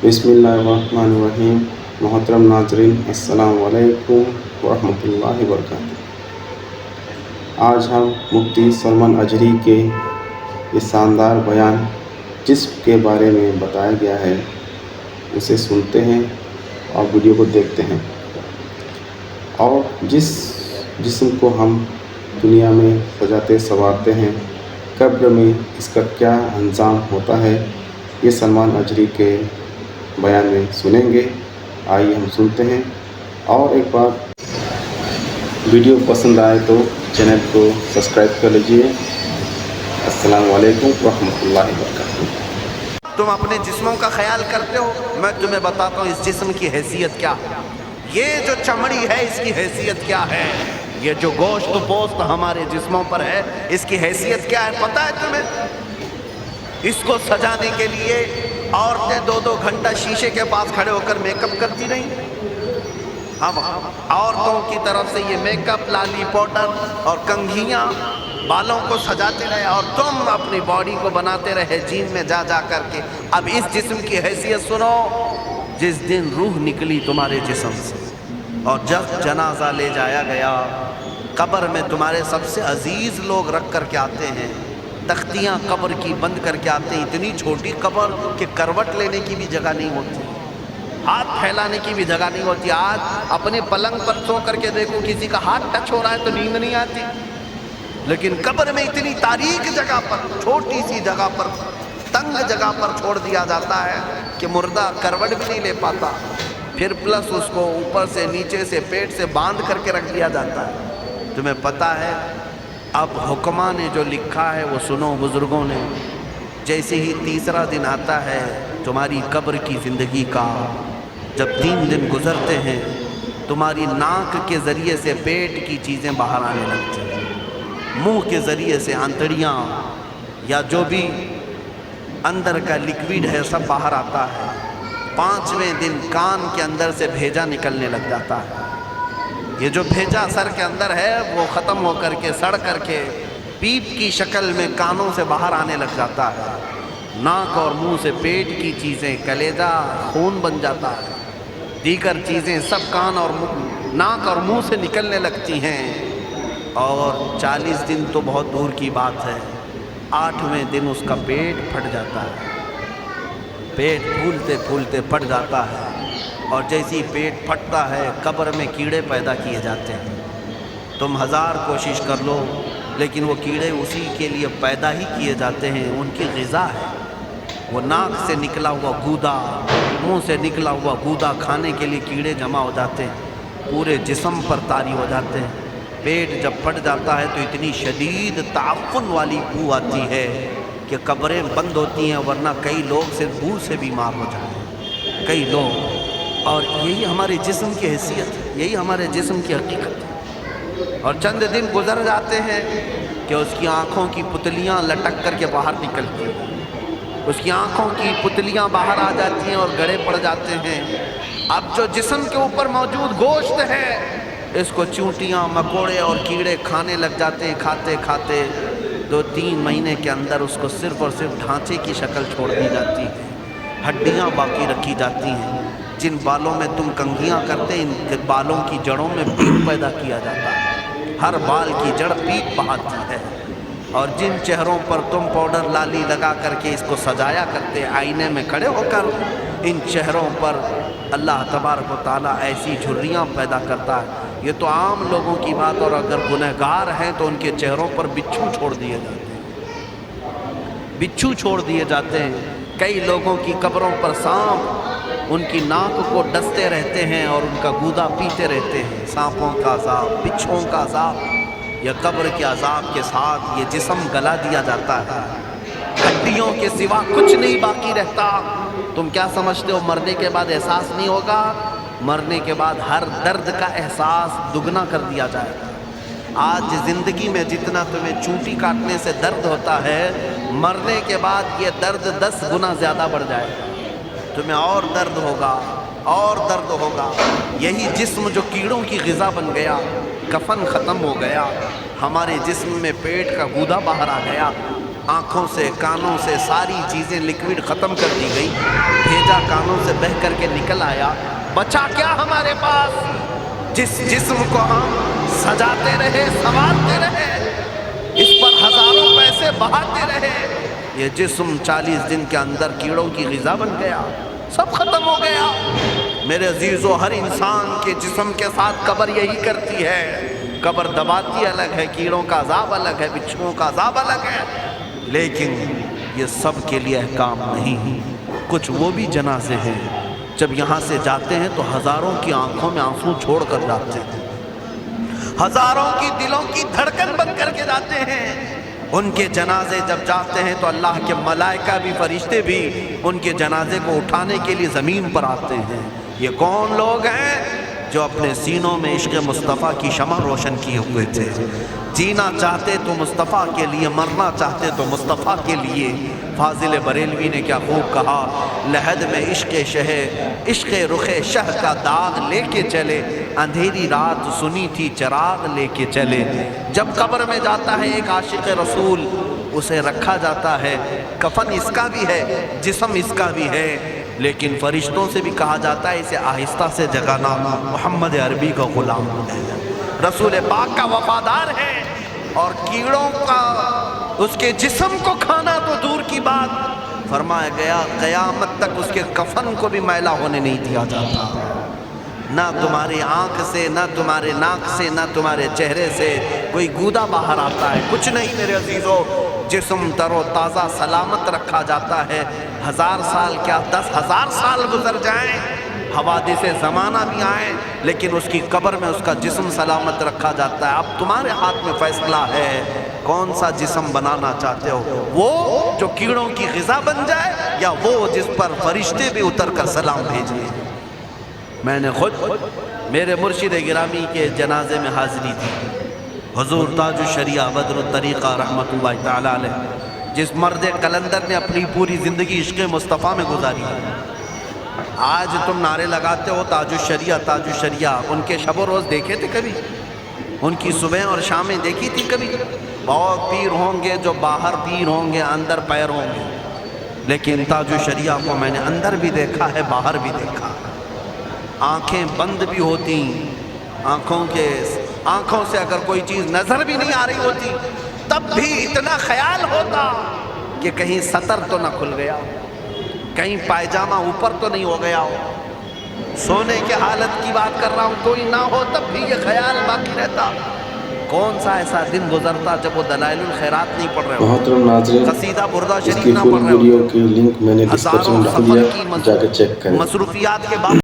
بسم اللہ الرحمن الرحیم۔ محترم ناظرین، السلام علیکم ورحمۃ اللہ وبرکاتہ۔ آج ہم مفتی سلمان اجری کے یہ شاندار بیان جسم کے بارے میں بتایا گیا ہے، اسے سنتے ہیں اور ویڈیو کو دیکھتے ہیں۔ اور جس جسم کو ہم دنیا میں سجاتے سنوارتے ہیں، قبر میں اس کا کیا انجام ہوتا ہے، یہ سلمان اجری کے بیان میں سنیں گے۔ آئیے ہم سنتے ہیں۔ اور ایک بات، ویڈیو پسند آئے تو چینل کو سبسکرائب کر لیجئے۔ السلام علیکم ورحمۃ اللہ وبرکاتہ۔ تم اپنے جسموں کا خیال کرتے ہو، میں تمہیں بتاتا ہوں اس جسم کی حیثیت کیا ہے۔ یہ جو چمڑی ہے اس کی حیثیت کیا ہے، یہ جو گوشت و پوست ہمارے جسموں پر ہے اس کی حیثیت کیا ہے پتہ ہے تمہیں؟ اس کو سجانے کے لیے عورتیں 2-2 گھنٹہ شیشے کے پاس کھڑے ہو کر میک اپ کرتی نہیں؟ ہم عورتوں کی طرف سے یہ میک اپ، لالی پاؤڈر اور کنگھیاں بالوں کو سجاتے رہے، اور تم اپنی باڈی کو بناتے رہے جیم میں جا جا کر کے۔ اب اس جسم کی حیثیت سنو، جس دن روح نکلی تمہارے جسم سے اور جب جنازہ لے جایا گیا، قبر میں تمہارے سب سے عزیز لوگ رکھ کر کے آتے ہیں، تختیاں قبر کی بند کر کے آتے ہیں، اتنی چھوٹی قبر کہ کروٹ لینے کی بھی جگہ نہیں ہوتی، ہاتھ پھیلانے کی بھی جگہ نہیں ہوتی۔ آج اپنے پلنگ پر سو کر کے دیکھو، کسی کا ہاتھ ٹچ ہو رہا ہے تو نیند نہیں آتی، لیکن قبر میں اتنی تاریک جگہ پر، چھوٹی سی جگہ پر، تنگ جگہ پر چھوڑ دیا جاتا ہے کہ مردہ کروٹ بھی نہیں لے پاتا، پھر پلس اس کو اوپر سے نیچے سے پیٹ سے باندھ کر کے رکھ دیا جاتا ہے۔ تمہیں پتہ ہے اب حکماں نے جو لکھا ہے وہ سنو بزرگوں نے، جیسے ہی تیسرا دن آتا ہے تمہاری قبر کی زندگی کا، جب 3 دن گزرتے ہیں تمہاری ناک کے ذریعے سے پیٹ کی چیزیں باہر آنے لگتی ہیں، منہ کے ذریعے سے آنتڑیاں یا جو بھی اندر کا لیکویڈ ہے سب باہر آتا ہے۔ 5ویں دن کان کے اندر سے بھیجا نکلنے لگ جاتا ہے، یہ جو بھیجا سر کے اندر ہے وہ ختم ہو کر کے سڑ کر کے پیپ کی شکل میں کانوں سے باہر آنے لگ جاتا ہے، ناک اور منہ سے پیٹ کی چیزیں، کلیجہ خون بن جاتا ہے، دیگر چیزیں سب کان اور ناک اور منہ سے نکلنے لگتی ہیں، اور 40 دن تو بہت دور کی بات ہے، 8ویں دن اس کا پیٹ پھٹ جاتا ہے، پیٹ پھولتے پھولتے پھٹ جاتا ہے، اور جیسی پیٹ پھٹتا ہے قبر میں کیڑے پیدا کیے جاتے ہیں۔ تم 1000 کوشش کر لو لیکن وہ کیڑے اسی کے لیے پیدا ہی کیے جاتے ہیں، ان کی غذا ہے۔ وہ ناک سے نکلا ہوا گودا، منہ سے نکلا ہوا گودا کھانے کے لیے کیڑے جمع ہو جاتے ہیں، پورے جسم پر طاری ہو جاتے ہیں۔ پیٹ جب پھٹ جاتا ہے تو اتنی شدید تعفن والی بو آتی ہے کہ قبریں بند ہوتی ہیں، ورنہ کئی لوگ صرف بو سے بیمار ہو جاتے ہیں، کئی لوگ۔ اور یہی ہمارے جسم کی حیثیت ہے، یہی ہمارے جسم کی حقیقت ہے۔ اور چند دن گزر جاتے ہیں کہ اس کی آنکھوں کی پتلیاں لٹک کر کے باہر نکلتی ہیں، اس کی آنکھوں کی پتلیاں باہر آ جاتی ہیں اور گڑے پڑ جاتے ہیں۔ اب جو جسم کے اوپر موجود گوشت ہے اس کو چونٹیاں، مکوڑے اور کیڑے کھانے لگ جاتے ہیں، کھاتے کھاتے 2-3 مہینے کے اندر اس کو صرف اور صرف ڈھانچے کی شکل چھوڑ دی جاتی ہے، ہڈیاں باقی رکھی جاتی ہیں۔ جن بالوں میں تم کنگھیاں کرتے ہیں ان بالوں کی جڑوں میں پیپ پیدا کیا جاتا ہے، ہر بال کی جڑ پیپ بہاتی ہے۔ اور جن چہروں پر تم پاؤڈر لالی لگا کر کے اس کو سجایا کرتے، آئینے میں کھڑے ہو کر ان چہروں پر اللہ تبارک و تعالیٰ ایسی جھریاں پیدا کرتا ہے، یہ تو عام لوگوں کی بات، اور اگر گنہگار ہیں تو ان کے چہروں پر بچھو چھوڑ دیے جاتے ہیں، بچھو چھوڑ دیے جاتے ہیں۔ کئی لوگوں کی قبروں پر سانپ ان کی ناک کو ڈستے رہتے ہیں اور ان کا گودا پیتے رہتے ہیں۔ سانپوں کا عذاب، بچھوؤں کا عذاب، یا قبر کے عذاب کے ساتھ یہ جسم گلا دیا جاتا ہے، ہڈیوں کے سوا کچھ نہیں باقی رہتا۔ تم کیا سمجھتے ہو مرنے کے بعد احساس نہیں ہوگا؟ مرنے کے بعد ہر درد کا احساس دگنا کر دیا جائے گا۔ آج زندگی میں جتنا تمہیں چونٹی کاٹنے سے درد ہوتا ہے، مرنے کے بعد یہ درد 10 گنا زیادہ بڑھ جائے گا، تمہیں اور درد ہوگا، اور درد ہوگا۔ یہی جسم جو کیڑوں کی غذا بن گیا، کفن ختم ہو گیا، ہمارے جسم میں پیٹ کا گودا باہر آ گیا، آنکھوں سے کانوں سے ساری چیزیں لکوڈ ختم کر دی گئی، بھیجا کانوں سے بہہ کر کے نکل آیا، بچا کیا ہمارے پاس؟ جس جسم کو ہم سجاتے رہے، سنوارتے رہے، اس پر ہزاروں پیسے بہاتے رہے، یہ جسم 40 دن کے اندر کیڑوں کی غذا بن گیا، سب ختم ہو گیا۔ میرے عزیزو، ہر انسان کے جسم کے ساتھ قبر یہی کرتی ہے، قبر دباتی الگ ہے، کیڑوں کا عذاب الگ ہے، بچھوؤں کا عذاب الگ ہے، لیکن یہ سب کے لیے احکام نہیں۔ کچھ وہ بھی جنازے ہیں جب یہاں سے جاتے ہیں تو ہزاروں کی آنکھوں میں آنسو چھوڑ کر جاتے ہیں، ہزاروں کی دلوں کی دھڑکن بند کر کے جاتے ہیں۔ ان کے جنازے جب جاتے ہیں تو اللہ کے ملائکہ بھی، فرشتے بھی ان کے جنازے کو اٹھانے کے لیے زمین پر آتے ہیں۔ یہ کون لوگ ہیں؟ جو اپنے سینوں میں عشق مصطفیٰ کی شمع روشن کیے ہوئے تھے، جینا چاہتے تو مصطفیٰ کے لیے، مرنا چاہتے تو مصطفیٰ کے لیے۔ فاضل بریلوی نے کیا خوب کہا، لحد میں عشق شہ، عشق رخ شہ کا داغ لے کے چلے، اندھیری رات سنی تھی چراغ لے کے چلے۔ جب قبر میں جاتا ہے ایک عاشق رسول، اسے رکھا جاتا ہے، کفن اس کا بھی ہے، جسم اس کا بھی ہے، لیکن فرشتوں سے بھی کہا جاتا ہے اسے آہستہ سے جگانا، محمد عربی کا غلام ہے، رسول پاک کا وفادار ہے، اور کیڑوں کا اس کے جسم کو کھانا تو دور کی بات، فرمایا گیا قیامت تک اس کے کفن کو بھی میلا ہونے نہیں دیا جاتا۔ نہ تمہاری آنکھ سے، نہ تمہارے ناک سے، نہ تمہارے چہرے سے کوئی گودا باہر آتا ہے، کچھ نہیں میرے عزیزو۔ جسم تر و تازہ سلامت رکھا جاتا ہے، 1000 سال کیا 10,000 سال گزر جائیں، حوادث زمانہ بھی آئیں، لیکن اس کی قبر میں اس کا جسم سلامت رکھا جاتا ہے۔ اب تمہارے ہاتھ میں فیصلہ ہے، کون سا جسم بنانا چاہتے ہو، وہ جو کیڑوں کی غذا بن جائے، یا وہ جس پر فرشتے بھی اتر کر سلام بھیجیں۔ میں نے خود میرے مرشد گرامی کے جنازے میں حاضری تھی، حضور تاج الشریعہ بدر الطریقہ رحمۃ اللہ تعالی علیہ، جس مرد قلندر نے اپنی پوری زندگی عشق مصطفیٰ میں گزاری۔ آج تم نعرے لگاتے ہو تاج الشریعہ تاج الشریعہ، ان کے شب و روز دیکھے تھے کبھی؟ ان کی صبح اور شامیں دیکھی تھی کبھی؟ بہت پیر ہوں گے جو باہر پیر ہوں گے، اندر پیر ہوں گے، لیکن تاج الشریعہ کو میں نے اندر بھی دیکھا ہے، باہر بھی دیکھا۔ آنکھیں بند بھی ہوتی، آنکھوں سے اگر کوئی چیز نظر بھی نہیں آ رہی ہوتی، تب بھی اتنا خیال ہوتا کہ کہیں سطر تو نہ کھل گیا ہو، کہیں پائجامہ اوپر تو نہیں ہو گیا ہو، سونے کے حالت کی بات کر رہا ہوں، کوئی نہ ہو تب بھی یہ خیال باقی رہتا۔ کون سا ایسا دن گزرتا جب وہ دلائل الخیرات نہیں پڑھ رہے ہو، محترم ناظرین، قصیدہ بردہ اس شریف کی نہ فل پڑھ رہے ہو، ویڈیو کی لنک میں نے ہزاروں ڈسکرپشن میں رکھ سفر دیا، کی جا کے چیک کریں۔ مصروفیات کے بعد